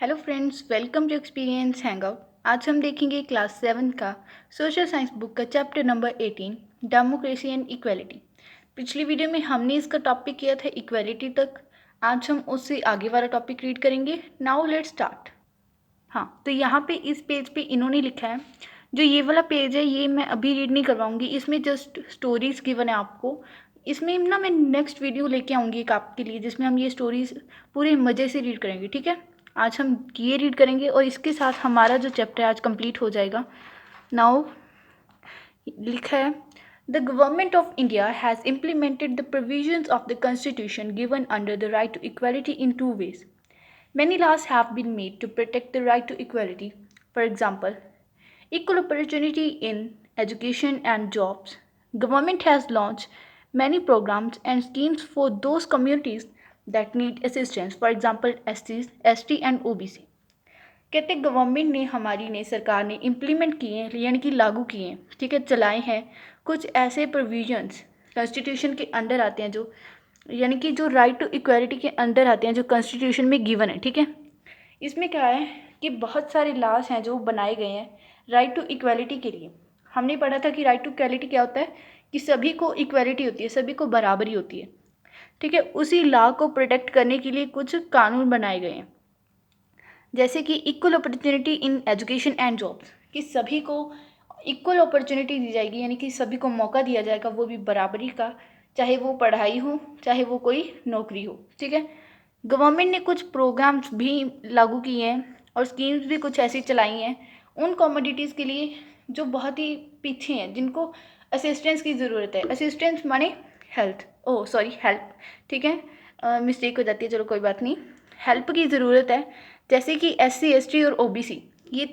Hello friends, welcome to experience hangout. आज हम देखेंगे क्लास 7 का सोशल साइंस बुक का chapter number 18, democracy and equality. पिछली वीडियो में हमने इसका टॉपिक किया था इक्वालिटी तक। आज हम उससे आगे वाला टॉपिक रीड करेंगे। Now let's start. हाँ, तो यहाँ पे इस पेज पे इन्होंने लिखा है, जो ये वाला पेज है ये मैं अभी रीड नहीं करवाऊंगी, इसमें जस्ट स्टोरीज गिवन है आपको। इसमें ना मैं नेक्स्ट वीडियो लेके आऊँगी एक आपके लिए, जिसमें हम ये स्टोरीज पूरे मज़े से रीड करेंगे। ठीक है, आज हम ये रीड करेंगे और इसके साथ हमारा जो चैप्टर है आज कंप्लीट हो जाएगा। नाउ लिखा है, the government of India has implemented the provisions of the constitution given under the right to equality in two ways. Many laws have been made to protect the right to equality. For example, equal opportunity in education and jobs. Government has launched many programs and schemes for those communities that need assistance. For example, SCs, ST and OBC. कहते government ने हमारी ने सरकार ने implement किए हैं, यानी कि लागू किए हैं, ठीक है, चलाए हैं कुछ ऐसे प्रोविजंस कॉन्स्टिट्यूशन के अंडर आते हैं, जो यानी कि जो राइट टू इक्वालिटी के अंडर आते हैं, जो कॉन्स्टिट्यूशन में गिवन है। ठीक है, इसमें क्या है कि बहुत सारे लॉज हैं जो बनाए गए हैं राइट टू इक्वालिटी के लिए। हमने पढ़ा था कि राइट टू इक्वालिटी क्या होता है, कि सभी को इक्वालिटी होती है, सभी को बराबरी होती है। ठीक है, उसी लॉ को प्रोटेक्ट करने के लिए कुछ कानून बनाए गए हैं, जैसे कि equal opportunity in education and jobs, कि सभी को इक्वल अपॉर्चुनिटी दी जाएगी, यानी कि सभी को मौका दिया जाएगा, वो भी बराबरी का, चाहे वो पढ़ाई हो चाहे वो कोई नौकरी हो। ठीक है, गवर्नमेंट ने कुछ प्रोग्राम्स भी लागू किए हैं और स्कीम्स भी कुछ ऐसी चलाई हैं उन कम्युनिटीज़ के लिए जो बहुत ही पीछे हैं, जिनको असिस्टेंस की ज़रूरत है। असिस्टेंस माने हेल्थ, ओ सॉरी हेल्प। ठीक है, मिस्टेक हो जाती है, चलो कोई बात नहीं। हेल्प की ज़रूरत है, जैसे कि SC ST और OBC, ये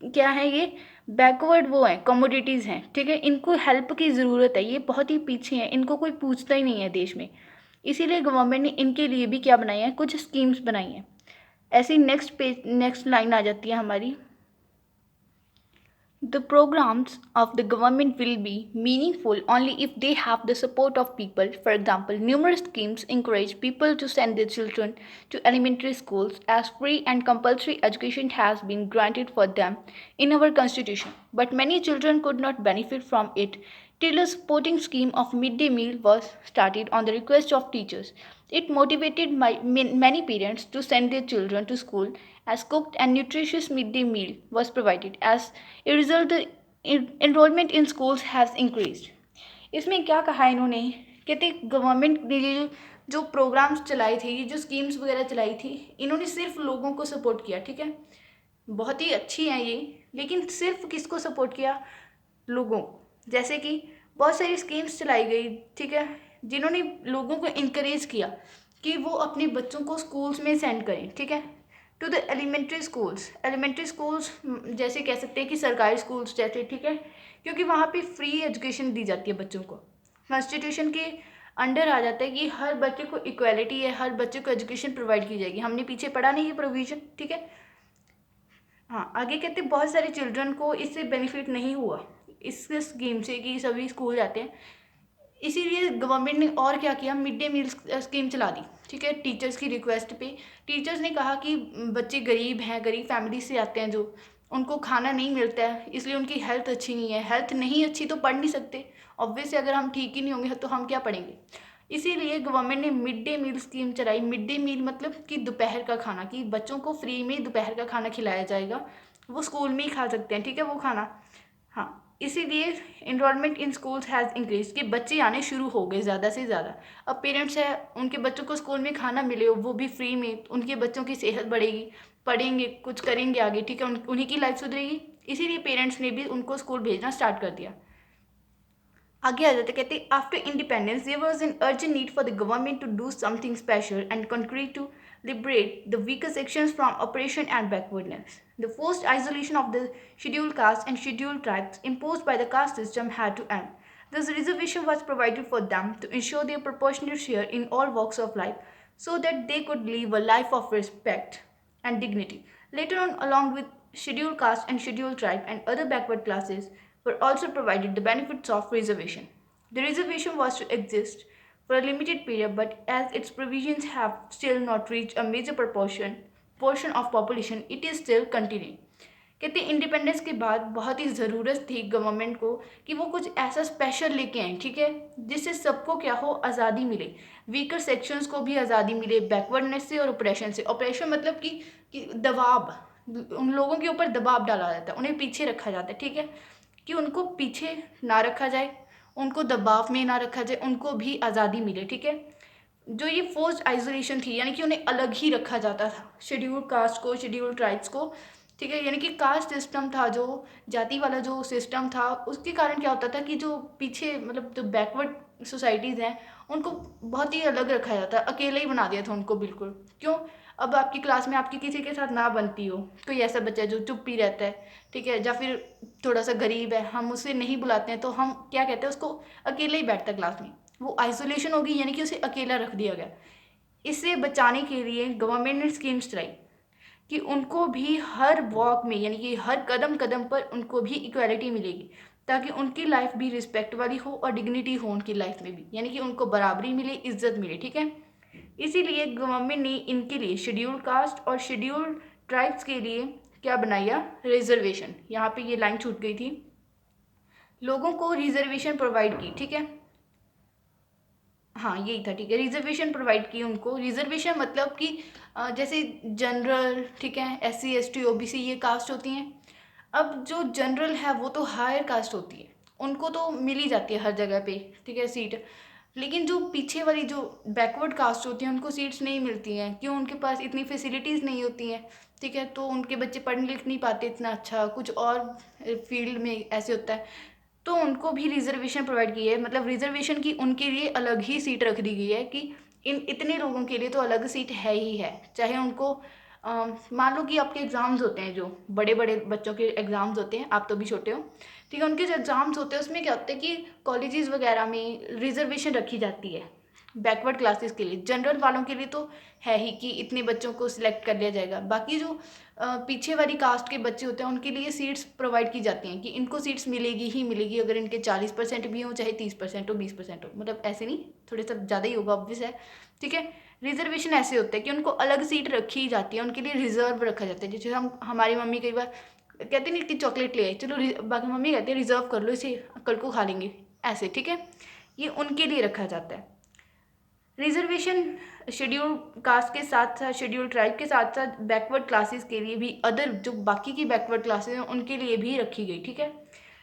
क्या है, ये बैकवर्ड वो हैं, कमोडिटीज़ हैं। ठीक है, इनको हेल्प की ज़रूरत है, ये बहुत ही पीछे हैं, इनको कोई पूछता ही नहीं है देश में। इसीलिए गवर्नमेंट ने इनके लिए भी क्या बनाई है, कुछ स्कीम्स बनाई हैं। ऐसी नेक्स्ट पेज नेक्स्ट लाइन आ जाती है हमारी, the programs of the government will be meaningful only if they have the support of people. For example, numerous schemes encourage people to send their children to elementary schools as free and compulsory education has been granted for them in our constitution. But many children could not benefit from it till a supporting scheme of midday meal was started on the request of teachers. It motivated many parents to send their children to school as cooked and nutritious midday meal was provided. As a result, the enrollment in schools has increased. इसमें क्या कहा इन्होंने, कहते government ने ये जो programmes चलाए थे, ये जो स्कीम्स वगैरह चलाई थी, इन्होंने सिर्फ लोगों को सपोर्ट किया। ठीक है, बहुत ही अच्छी है ये, लेकिन सिर्फ किसको सपोर्ट किया, लोगों को। जैसे कि बहुत सारी स्कीम्स चलाई गई, ठीक है, जिन्होंने लोगों को इनकरेज किया कि वो अपने बच्चों को स्कूल्स में सेंड करें। ठीक है, टू द एलिमेंट्री स्कूल्स जैसे कह सकते हैं कि सरकारी स्कूल्स जैसे। ठीक है, क्योंकि वहाँ पे फ्री एजुकेशन दी जाती है बच्चों को, कॉन्स्टिट्यूशन के अंडर आ जाता है कि हर बच्चे को इक्वालिटी है, हर बच्चे को एजुकेशन प्रोवाइड की जाएगी। हमने पीछे पढ़ा नहीं ये प्रोविज़न। ठीक है, हाँ, आगे कहते बहुत सारे चिल्ड्रन को इससे बेनिफिट नहीं हुआ इस स्कीम से कि सभी स्कूल जाते हैं। इसीलिए गवर्नमेंट ने और क्या किया, मिड डे मील स्कीम चला दी। ठीक है, टीचर्स की रिक्वेस्ट पे टीचर्स ने कहा कि बच्चे गरीब हैं, गरीब फैमिली से आते हैं, जो उनको खाना नहीं मिलता है, इसलिए उनकी हेल्थ अच्छी नहीं है। हेल्थ नहीं अच्छी तो पढ़ नहीं सकते, ऑब्वियसली अगर हम ठीक ही नहीं होंगे तो हम क्या पढ़ेंगे। इसीलिए गवर्नमेंट ने मिड डे मील स्कीम चलाई। मिड डे मील मतलब कि दोपहर का खाना, कि बच्चों को फ्री में दोपहर का खाना खिलाया जाएगा, वो स्कूल में ही खा सकते हैं। ठीक है, वो खाना, हाँ, इसीलिए enrolment in schools has increase, कि बच्चे आने शुरू हो गए ज़्यादा से ज़्यादा। अब पेरेंट्स है, उनके बच्चों को स्कूल में खाना मिले, वो भी फ्री में, उनके बच्चों की सेहत बढ़ेगी, पढ़ेंगे, कुछ करेंगे आगे। ठीक है, उन्हीं की लाइफ सुधरेगी। इसीलिए पेरेंट्स ने भी उनको स्कूल भेजना स्टार्ट कर दिया। आगे आ जाते, कहते after independence there was an urgent need for the government to do something special and concrete to liberate the weaker sections from oppression and backwardness. The forced isolation of the scheduled castes and scheduled tribes imposed by the caste system had to end. This reservation was provided for them to ensure their proportionate share in all walks of life so that they could live a life of respect and dignity. Later on, along with scheduled caste and scheduled tribe and other backward classes, were also provided the benefits of reservation. The reservation was to exist for a limited period, but as its provisions have still not reached a major portion of population, it is still continuing. कहते हैं independence के बाद बहुत ही ज़रूरत थी government को कि वो कुछ ऐसा स्पेशल लेके आए, ठीक है, जिससे सबको क्या हो, आज़ादी मिले, वीकर सेक्शंस को भी आज़ादी मिले बैकवर्डनेस से और ऑपरेशन से। ऑपरेशन मतलब कि दबाव, उन लोगों के ऊपर दबाव डाला जाता है, उन्हें पीछे रखा जाता है, ठीक है, कि उनको पीछे ना रखा जाए, उनको दबाव में ना रखा जाए, उनको भी आज़ादी मिले, ठीक है। जो ये फोर्स्ड आइसोलेशन थी, यानी कि उन्हें अलग ही रखा जाता था, शेड्यूल कास्ट को, शेड्यूल ट्राइब्स को, ठीक है, यानी कि कास्ट सिस्टम था, जो जाति वाला जो सिस्टम था, उसके कारण क्या होता था कि जो पीछे मतलब जो बैकवर्ड सोसाइटीज़ हैं उनको बहुत ही अलग रखा जाता, अकेले ही बना दिया था उनको बिल्कुल। क्यों? अब आपकी क्लास में आपकी किसी के साथ ना बनती हो, कोई ऐसा बच्चा जो चुप ही रहता है, ठीक है, या फिर थोड़ा सा गरीब है, हम उसे नहीं बुलाते हैं, तो हम क्या कहते हैं, उसको अकेले ही बैठता है क्लास में, वो आइसोलेशन होगी, यानी कि उसे अकेला रख दिया गया। इससे बचाने के लिए गवर्नमेंट ने स्कीम्स चलाई कि उनको भी हर वॉक में, यानी कि हर कदम कदम पर उनको भी इक्वालिटी मिलेगी, ताकि उनकी लाइफ भी रिस्पेक्ट वाली हो और डिग्निटी हो उनकी लाइफ में भी, यानी कि उनको बराबरी मिले, इज्जत मिले, ठीक है। इसीलिए गवर्नमेंट ने इनके लिए शेड्यूल कास्ट और शेड्यूल ट्राइब्स के लिए क्या बनाया, रिजर्वेशन। यहाँ पे ये लाइन छूट गई थी, लोगों को रिजर्वेशन प्रोवाइड की, ठीक है, हाँ यही था, ठीक है, रिजर्वेशन प्रोवाइड की उनको। रिजर्वेशन मतलब कि जैसे जनरल, ठीक है, SC ST OBC ये कास्ट होती हैं। अब जो जनरल है वो तो हायर कास्ट होती है, उनको तो मिल ही जाती है हर जगह पे, ठीक है, सीट। लेकिन जो पीछे वाली जो बैकवर्ड कास्ट होती हैं उनको सीट्स नहीं मिलती हैं, क्यों? उनके पास इतनी फैसिलिटीज़ नहीं होती हैं, ठीक है, तो उनके बच्चे पढ़ लिख नहीं पाते इतना अच्छा, कुछ और फील्ड में ऐसे होता है, तो उनको भी रिजर्वेशन प्रोवाइड की है। मतलब रिजर्वेशन की उनके लिए अलग ही सीट रख दी गई है कि इन इतने लोगों के लिए तो अलग सीट है ही है। चाहे उनको मान लो कि आपके एग्ज़ाम्स होते हैं, जो बड़े बड़े बच्चों के एग्ज़ाम्स होते हैं, आप तो भी छोटे हो, ठीक है, उनके जो एग्ज़ाम्स होते हैं उसमें क्या होता है कि कॉलेजेस वगैरह में रिजर्वेशन रखी जाती है बैकवर्ड क्लासेस के लिए। जनरल वालों के लिए तो है ही कि इतने बच्चों को सिलेक्ट कर लिया जाएगा, बाकी जो पीछे वाली कास्ट के बच्चे होते हैं उनके लिए सीट्स प्रोवाइड की जाती हैं कि इनको सीट्स मिलेगी ही मिलेगी, अगर इनके 40% भी हो, चाहे 30% हो, 20% हो, मतलब ऐसे नहीं, थोड़े सा ज़्यादा ही होगा, ऑब्वियस है, ठीक है। रिजर्वेशन ऐसे होता है कि उनको अलग सीट रखी जाती है, उनके लिए रिजर्व रखा जाता है। जैसे हम, हमारी मम्मी कई बार कहते नहीं कि चॉकलेट ले आए, चलो बाकी मम्मी कहते हैं रिजर्व कर लो इसे, कल को खा लेंगे, ऐसे, ठीक है, ये उनके लिए रखा जाता है। रिजर्वेशन शेड्यूल कास्ट के साथ साथ, शेड्यूल ट्राइब के साथ साथ बैकवर्ड क्लासेस के लिए भी, अदर जो बाकी की बैकवर्ड क्लासेस हैं उनके लिए भी रखी गई, ठीक है।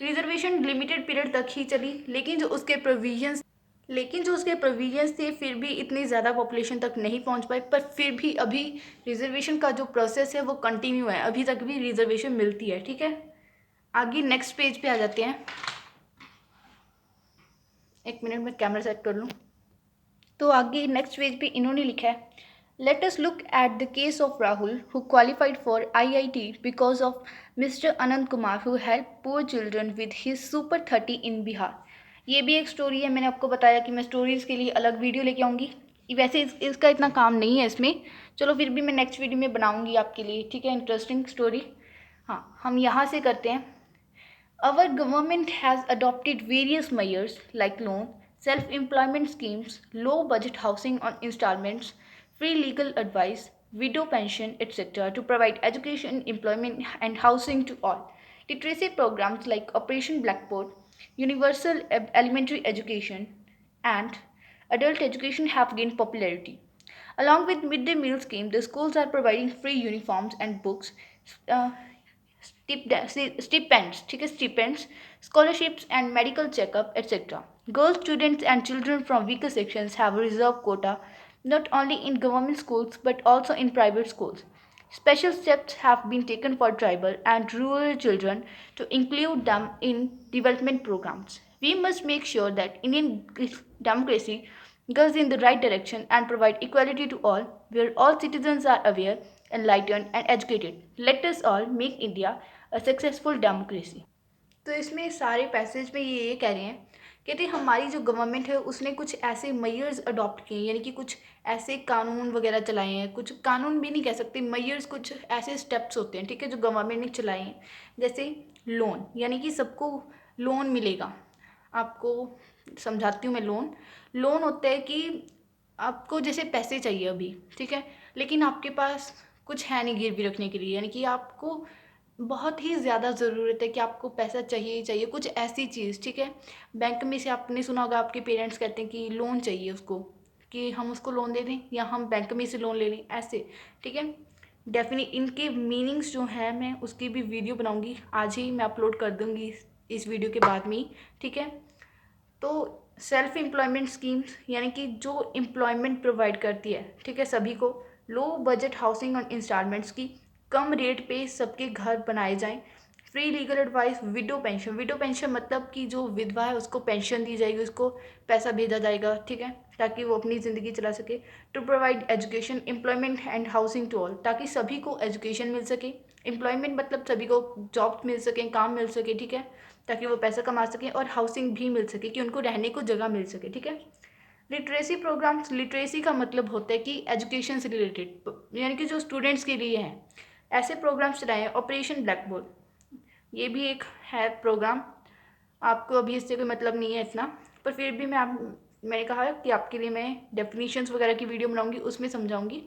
रिजर्वेशन लिमिटेड पीरियड तक ही चली, लेकिन जो उसके प्रोविजंस थे फिर भी इतनी ज़्यादा पॉपुलेशन तक नहीं पहुंच पाए, पर फिर भी अभी रिजर्वेशन का जो प्रोसेस है वो कंटिन्यू है, अभी तक भी रिजर्वेशन मिलती है, ठीक है। आगे नेक्स्ट पेज पे आ जाते हैं, एक मिनट में कैमरा सेट कर लूँ। तो आगे नेक्स्ट पेज पे इन्होंने लिखा है, let us look at the case of Rahul who qualified for IIT because of mister Anant Kumar who help poor children with his super 30 इन बिहार। ये भी एक स्टोरी है, मैंने आपको बताया कि मैं स्टोरीज़ के लिए अलग वीडियो लेके आऊँगी, वैसे इसका इतना काम नहीं है इसमें, चलो फिर भी मैं नेक्स्ट वीडियो में बनाऊँगी आपके लिए, ठीक है, इंटरेस्टिंग स्टोरी। हाँ, हम यहाँ से करते हैं। Our government has adopted various measures like loan, self-employment schemes, low-budget housing on installments, free legal advice, widow pension, etc. to provide education, employment and housing to all. Literacy programs like Operation Blackboard, Universal Elementary Education and Adult Education have gained popularity. Along with midday meal scheme, the schools are providing free uniforms and books, uh, stipends, ठीक है, stipends, scholarships and medical checkup, etc. Girl students and children from weaker sections have a reserved quota not only in government schools but also in private schools. Special steps have been taken for tribal and rural children to include them in development programs. We must make sure that Indian democracy goes in the right direction and provide equality to all, where all citizens are aware, enlightened, and educated. Let us all make India a successful democracy. तो इसमें सारे passage में ये कह रहे हैं, कहते हैं हमारी जो गवर्नमेंट है उसने कुछ ऐसे मेयर्स अडॉप्ट किए, यानी कि कुछ ऐसे कानून वगैरह चलाए हैं, कुछ कानून भी नहीं कह सकते, मेयर्स, कुछ ऐसे स्टेप्स होते हैं, ठीक है, जो गवर्नमेंट ने चलाए हैं। जैसे लोन, यानी कि सबको लोन मिलेगा। आपको समझाती हूँ मैं, लोन होता है कि आपको जैसे पैसे चाहिए अभी, ठीक है, लेकिन आपके पास कुछ है नहीं गिरवी रखने के लिए, यानी कि आपको बहुत ही ज़्यादा ज़रूरत है कि आपको पैसा चाहिए ही चाहिए, कुछ ऐसी चीज़, ठीक है। बैंक में से आपने सुना होगा आपके पेरेंट्स कहते हैं कि लोन चाहिए उसको, कि हम उसको लोन दे दें या हम बैंक में से लोन ले लें, ऐसे, ठीक है। डेफिनेट इनके मीनिंग्स जो हैं मैं उसकी भी वीडियो बनाऊंगी, आज ही मैं अपलोड कर दूंगी इस वीडियो के बाद में ही, ठीक है। तो सेल्फ एम्प्लॉयमेंट स्कीम्स यानी कि जो एम्प्लॉयमेंट प्रोवाइड करती है, ठीक है, सभी को। लो बजट हाउसिंग और इंस्टॉलमेंट्स की, कम रेट पे सबके घर बनाए जाएं। Free legal advice, window pension, window pension मतलब कि जो विधवा है उसको पेंशन दी जाएगी, उसको पैसा भेजा जाएगा, ठीक है, ताकि वो अपनी ज़िंदगी चला सके। To provide education, employment and housing to all, ताकि सभी को एजुकेशन मिल सके। एम्प्लॉयमेंट मतलब सभी को जॉब मिल सके, काम मिल सके, ठीक है, ताकि वो पैसा कमा सकें, और हाउसिंग भी मिल सके कि उनको रहने को जगह मिल सके, ठीक है। लिटरेसी प्रोग्राम्स, लिटरेसी का मतलब होता है कि एजुकेशन से रिलेटेड, यानी कि जो स्टूडेंट्स के लिए हैं ऐसे प्रोग्राम्स चलाएं। ऑपरेशन ब्लैक बोर्ड, ये भी एक है प्रोग्राम, आपको अभी इससे कोई मतलब नहीं है इतना, पर फिर भी मैंने कहा कि आपके लिए मैं डेफिनेशंस वगैरह की वीडियो बनाऊंगी, उसमें समझाऊंगी।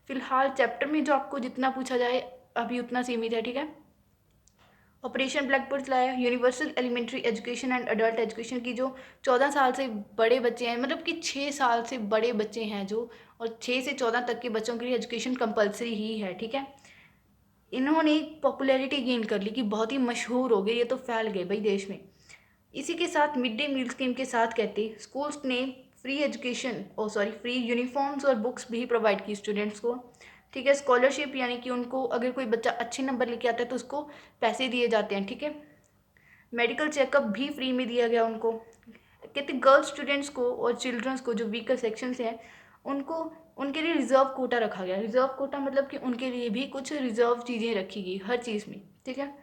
फिलहाल चैप्टर में जो आपको जितना पूछा जाए अभी उतना सीमित है, ठीक है। ऑपरेशन ब्लैक बोर्ड चलाया। Universal elementary education and adult education की, जो 14 साल से बड़े बच्चे हैं, मतलब कि 6 साल से बड़े बच्चे हैं जो, और 6 से 14 तक के बच्चों के लिए एजुकेशन कंपलसरी ही है, ठीक है। इन्होंने एक पॉपुलैरिटी गेन कर ली कि बहुत ही मशहूर हो गए, ये तो फैल गए भाई देश में। इसी के साथ मिड डे मील स्कीम के साथ कहते स्कूल्स ने फ्री एजुकेशन, ओ सॉरी, फ्री यूनिफॉर्म्स और बुक्स भी प्रोवाइड की स्टूडेंट्स को, ठीक है। स्कॉलरशिप यानी कि उनको अगर कोई बच्चा अच्छे नंबर लेके आता है तो उसको पैसे दिए जाते हैं, ठीक है। मेडिकल चेकअप भी फ्री में दिया गया उनको। कहते गर्ल्स स्टूडेंट्स को और चिल्ड्रंस को जो वीकर सेक्शंस हैं उनको, उनके लिए रिजर्व कोटा रखा गया। रिजर्व कोटा मतलब कि उनके लिए भी कुछ रिजर्व चीज़ें रखी गई हर चीज़ में, ठीक है।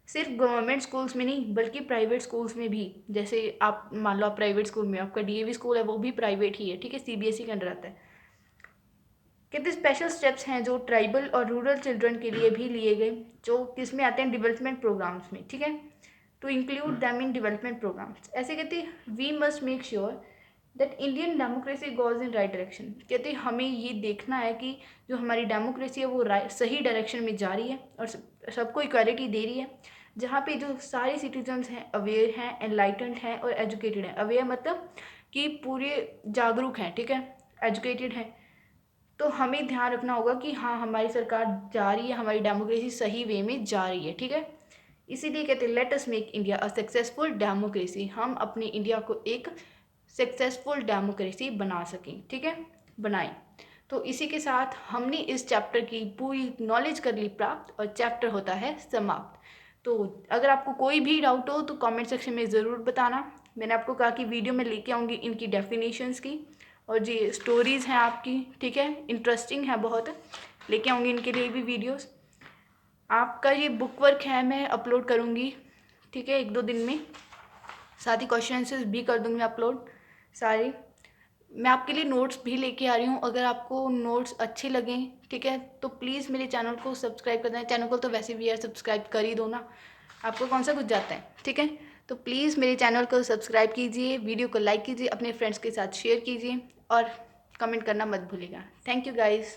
सिर्फ गवर्नमेंट स्कूल्स में नहीं बल्कि प्राइवेट स्कूल्स में भी, जैसे आप मान लो आप प्राइवेट स्कूल में, आपका डीएवी स्कूल है वो भी प्राइवेट ही है, ठीक है, सीबीएसई के अंडर आता है। कितने स्पेशल स्टेप्स हैं जो ट्राइबल और रूरल चिल्ड्रन के लिए भी लिए गए, जो किस में आते हैं, डेवलपमेंट प्रोग्राम्स में, ठीक है। To include them in development programmes, ऐसे कहते हैं we must make sure that Indian democracy goes in right direction. कहते हैं हमें ये देखना है कि जो हमारी डेमोक्रेसी है वो सही डायरेक्शन में जा रही है और सबको इक्वालिटी दे रही है, जहाँ पे जो सारे सिटीजन्स हैं अवेयर हैं, एनलाइटेंड हैं और एजुकेटेड हैं। अवेयर मतलब कि पूरे जागरूक हैं, ठीक है, एजुकेटेड हैं। तो हमें ध्यान रखना होगा कि हाँ हमारी सरकार जा रही है, हमारी डेमोक्रेसी सही वे में जा रही है, ठीक है। इसीलिए कहते हैं let us make India a successful democracy, हम अपनी इंडिया को एक सक्सेसफुल डेमोक्रेसी बना सकें, ठीक है, बनाएं। तो इसी के साथ हमने इस चैप्टर की पूरी नॉलेज कर ली प्राप्त और चैप्टर होता है समाप्त। तो अगर आपको कोई भी डाउट हो तो कमेंट सेक्शन में ज़रूर बताना। मैंने आपको कहा कि वीडियो में लेके आऊँगी इनकी डेफिनेशंस की, और जी स्टोरीज़ हैं आपकी, ठीक है, इंटरेस्टिंग है बहुत, लेके आऊँगी इनके लिए भी वीडियोस। आपका ये बुक वर्क है मैं अपलोड करूँगी, ठीक है, 1-2 दिन में। साथ ही क्वेश्चन आंसर्स भी कर दूँगी अपलोड सारे। मैं आपके लिए नोट्स भी लेके आ रही हूँ, अगर आपको नोट्स अच्छे लगें, ठीक है, तो प्लीज़ मेरे चैनल को सब्सक्राइब कर देना। चैनल को तो वैसे भी यार सब्सक्राइब कर ही दो ना, आपको कौन सा कुछ जाता है, ठीक है। तो प्लीज़ मेरे चैनल को सब्सक्राइब कीजिए, वीडियो को लाइक कीजिए, अपने फ्रेंड्स के साथ शेयर कीजिए और कमेंट करना मत भूलिएगा। Thank you guys.